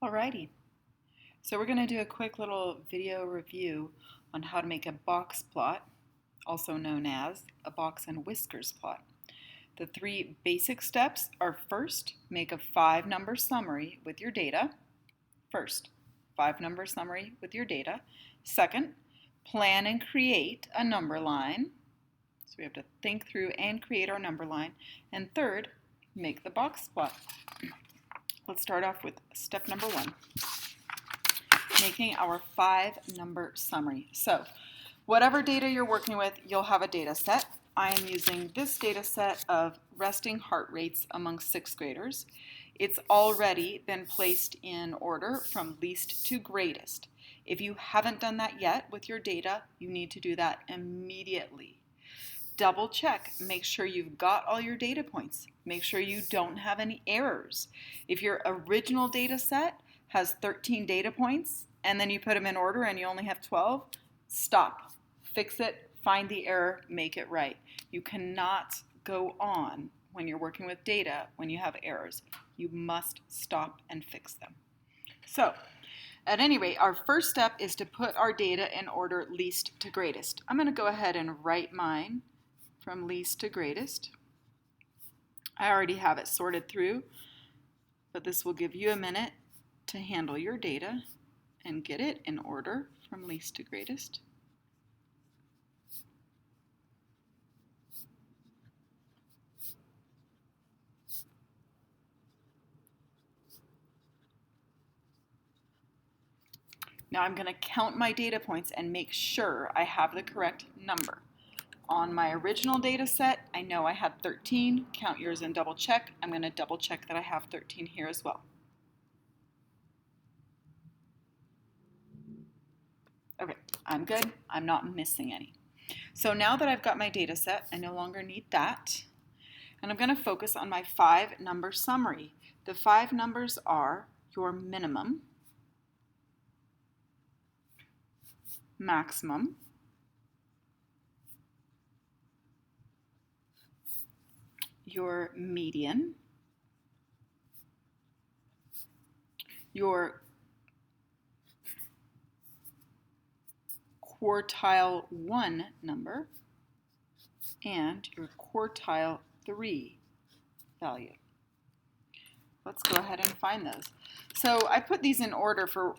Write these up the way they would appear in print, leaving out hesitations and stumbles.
Alrighty, so we're going to do a quick little video review on how to make a box plot, also known as a box and whiskers plot. The three basic steps are: first, make a 5-number summary with your data. Second, plan and create a number line. So we have to think through and create our number line. And third, make the box plot. Let's start off with step number 1, making our 5-number summary. So whatever data you're working with, you'll have a data set. I am using this data set of resting heart rates among 6th graders. It's already been placed in order from least to greatest. If you haven't done that yet with your data, you need to do that immediately. Double check, make sure you've got all your data points. Make sure you don't have any errors. If your original data set has 13 data points and then you put them in order and you only have 12, stop, fix it, find the error, make it right. You cannot go on when you're working with data when you have errors. You must stop and fix them. So, at any rate, our first step is to put our data in order least to greatest. I'm going to go ahead and write mine from least to greatest. I already have it sorted through, but this will give you a minute to handle your data and get it in order from least to greatest. Now I'm going to count my data points and make sure I have the correct number. On my original data set, I know I had 13. Count yours and double check. I'm going to double check that I have 13 here as well. Okay, I'm good. I'm not missing any. So now that I've got my data set, I no longer need that. And I'm going to focus on my 5-number summary. The 5 numbers are your minimum, maximum, your median, your quartile 1 number, and your quartile 3 value. Let's go ahead and find those. So I put these in order for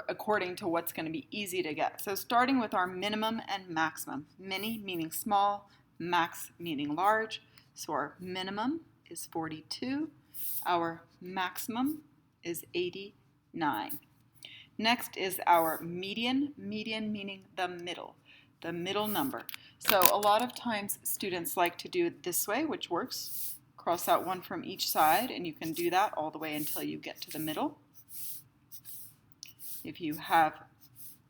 according to what's going to be easy to get. So starting with our minimum and maximum. Mini meaning small, max meaning large. So our minimum is 42. Our maximum is 89. Next is our median meaning the middle number. So a lot of times students like to do it this way, which works. Cross out one from each side, and you can do that all the way until you get to the middle. If you have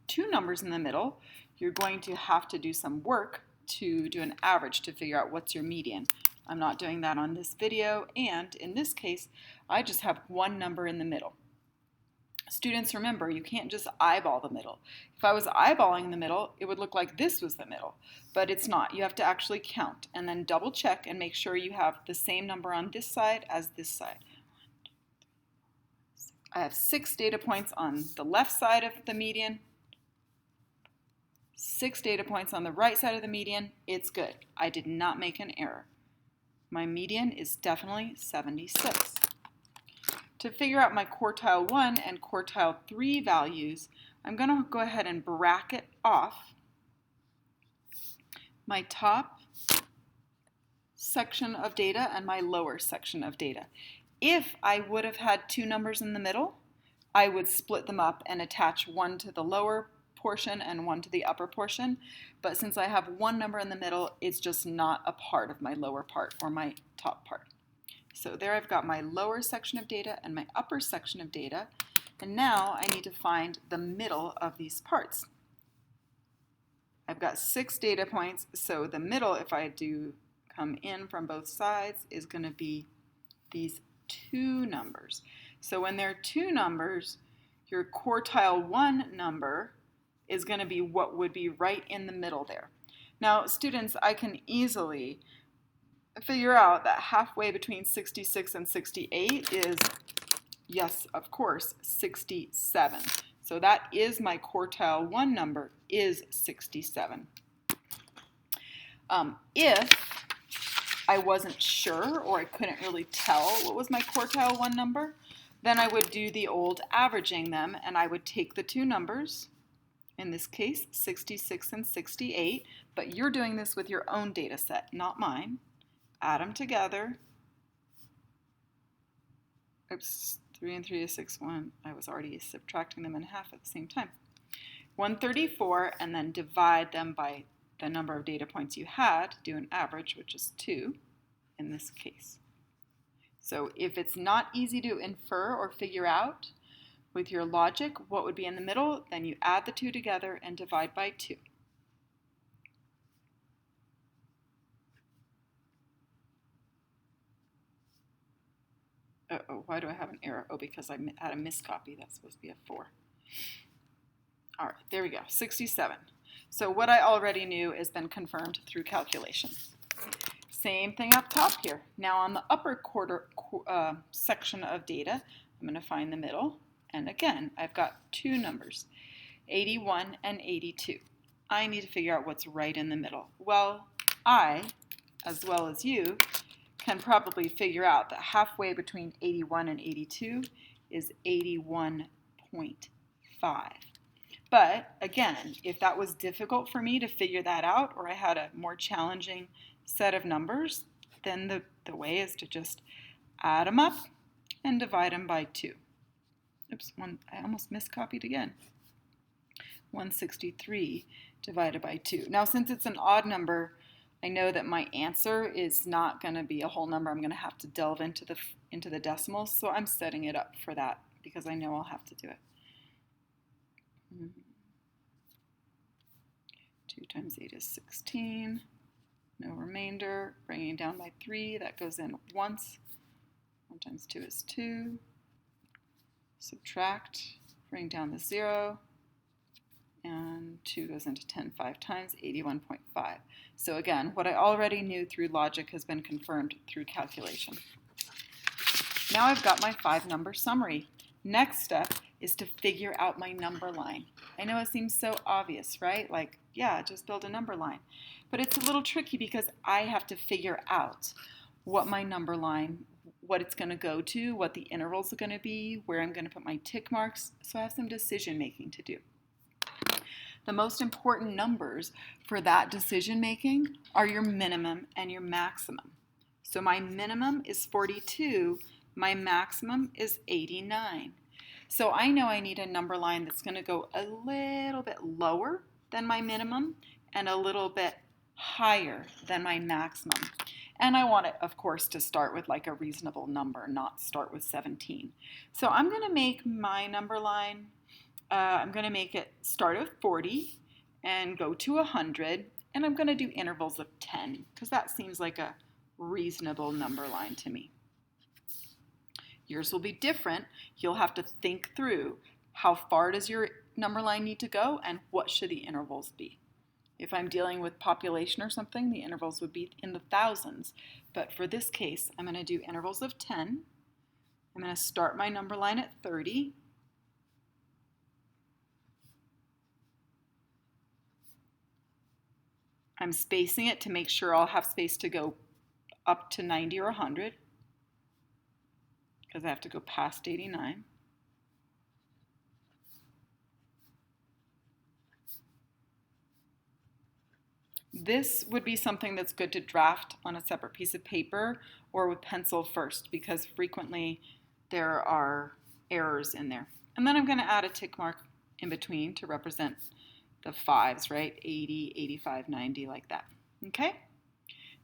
2 numbers in the middle, you're going to have to do some work to do an average to figure out what's your median. I'm not doing that on this video, and in this case, I just have 1 number in the middle. Students, remember, you can't just eyeball the middle. If I was eyeballing the middle, it would look like this was the middle, but it's not. You have to actually count and then double check and make sure you have the same number on this side as this side. I have 6 data points on the left side of the median, 6 data points on the right side of the median. It's good. I did not make an error. My median is definitely 76. To figure out my quartile 1 and quartile 3 values, I'm going to go ahead and bracket off my top section of data and my lower section of data. If I would have had 2 numbers in the middle, I would split them up and attach one to the lower portion and one to the upper portion. But since I have 1 number in the middle, it's just not a part of my lower part or my top part. So there I've got my lower section of data and my upper section of data. And now I need to find the middle of these parts. I've got 6 data points, so the middle, if I do come in from both sides, is going to be these 2 numbers. So when there are 2 numbers, your quartile 1 number is going to be what would be right in the middle there. Now, students, I can easily figure out that halfway between 66 and 68 is Yes, of course, 67. So that is my quartile 1 number, is 67. If I wasn't sure or I couldn't really tell what was my quartile 1 number, then I would do the old averaging them, and I would take the two numbers, in this case 66 and 68, but you're doing this with your own data set, not mine. Add them together. Oops, 3 and 3 is 6, 1. I was already subtracting them in half at the same time. 134, and then divide them by the number of data points you had, do an average, which is 2 in this case. So if it's not easy to infer or figure out with your logic what would be in the middle, then you add the two together and divide by 2. Uh-oh, why do I have an error? Oh, because I had a miscopy. That's supposed to be a 4. All right, there we go, 67. So what I already knew has been confirmed through calculation. Same thing up top here. Now on the upper section of data, I'm going to find the middle. And again, I've got two numbers, 81 and 82. I need to figure out what's right in the middle. Well, I, as well as you, can probably figure out that halfway between 81 and 82 is 81.5. But again, if that was difficult for me to figure that out, or I had a more challenging set of numbers, then the way is to just add them up and divide them by 2. Oops, I almost miscopied again. 163 divided by 2. Now, since it's an odd number, I know that my answer is not going to be a whole number. I'm going to have to delve into the decimals, so I'm setting it up for that because I know I'll have to do it. 2 times 8 is 16. No remainder. Bringing down by 3, that goes in once. 1 times 2 is 2. Subtract, bring down the 0. And 2 goes into 10 5 times, 81.5. So again, what I already knew through logic has been confirmed through calculation. Now I've got my 5-number summary. Next step is to figure out my number line. I know it seems so obvious, right? Like, yeah, just build a number line. But it's a little tricky because I have to figure out what my number line, what it's going to go to, what the intervals are going to be, where I'm going to put my tick marks. So I have some decision making to do. The most important numbers for that decision making are your minimum and your maximum. So my minimum is 42, my maximum is 89. So I know I need a number line that's going to go a little bit lower than my minimum and a little bit higher than my maximum. And I want it, of course, to start with like a reasonable number, not start with 17. So I'm going to make my number line, I'm going to make it start with 40 and go to 100. And I'm going to do intervals of 10 because that seems like a reasonable number line to me. Yours will be different. You'll have to think through how far does your number line need to go and what should the intervals be. If I'm dealing with population or something, the intervals would be in the thousands. But for this case, I'm going to do intervals of 10. I'm going to start my number line at 30. I'm spacing it to make sure I'll have space to go up to 90 or 100 because I have to go past 89. This would be something that's good to draft on a separate piece of paper or with pencil first because frequently there are errors in there. And then I'm going to add a tick mark in between to represent the 5s, right? 80, 85, 90, like that. Okay?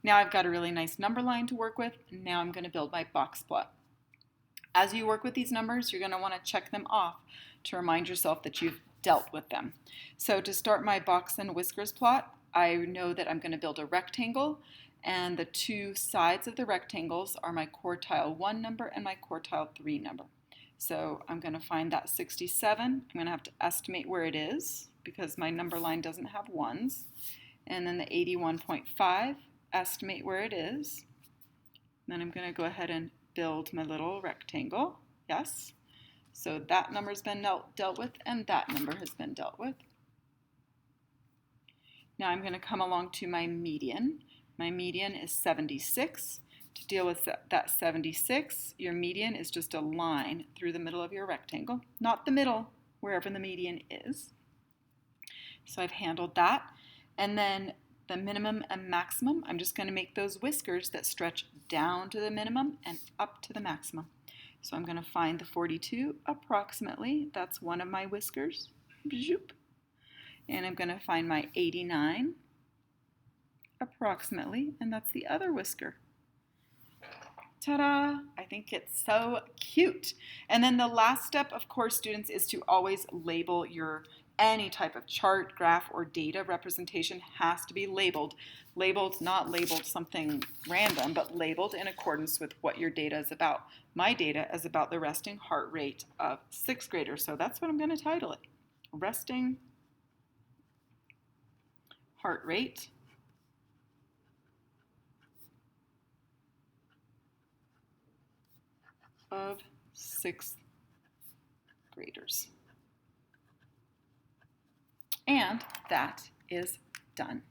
Now I've got a really nice number line to work with. Now I'm going to build my box plot. As you work with these numbers, you're going to want to check them off to remind yourself that you've dealt with them. So to start my box and whiskers plot, I know that I'm going to build a rectangle, and the two sides of the rectangles are my quartile 1 number and my quartile 3 number. So I'm going to find that 67. I'm going to have to estimate where it is because my number line doesn't have 1s. And then the 81.5, estimate where it is. And then I'm going to go ahead and build my little rectangle. Yes. So that number has been dealt with, and that number has been dealt with. Now I'm going to come along to my median. My median is 76. To deal with that 76, your median is just a line through the middle of your rectangle, not the middle, wherever the median is. So I've handled that. And then the minimum and maximum, I'm just going to make those whiskers that stretch down to the minimum and up to the maximum. So I'm going to find the 42 approximately. That's one of my whiskers. And I'm going to find my 89 approximately, and that's the other whisker. Ta-da! I think it's so cute. And then the last step, of course, students, is to always label any type of chart, graph, or data representation has to be labeled. Labeled, not labeled something random, but labeled in accordance with what your data is about. My data is about the resting heart rate of 6th graders, so that's what I'm going to title it. Resting heart rate of 6th graders. And that is done.